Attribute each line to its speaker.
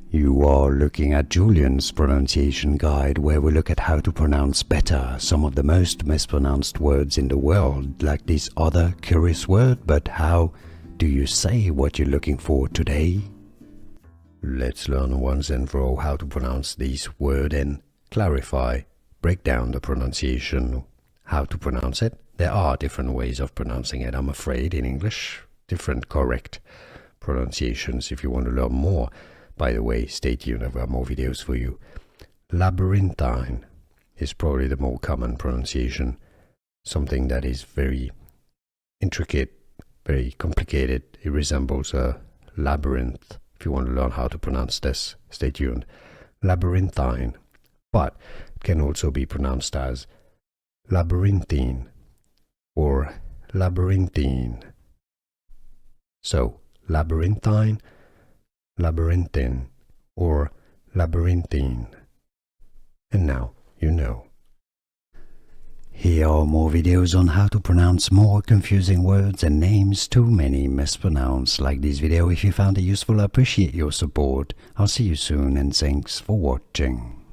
Speaker 1: You are looking at Julian's pronunciation guide, where we look at how to pronounce better some of the most mispronounced words in the world, like this other curious word. But how do you say what you're looking for today? Let's learn once and for all how to pronounce this word and clarify, break down the pronunciation, how to pronounce it. There are different ways of pronouncing it, I'm afraid, in English, different correct pronunciations. If you want to learn more, by the way, stay tuned, I've got more videos for you. Labyrinthine is probably the more common pronunciation, something that is very intricate, very complicated. It resembles a labyrinth. If you want to learn how to pronounce this, stay tuned. Labyrinthine, but it can also be pronounced as labyrinthine or labyrinthine. So, labyrinthine, labyrinthine, or labyrinthine. And now you know. Here are more videos on how to pronounce more confusing words and names too many mispronounced. Like this video if you found it useful. I appreciate your support. I'll see you soon and thanks for watching.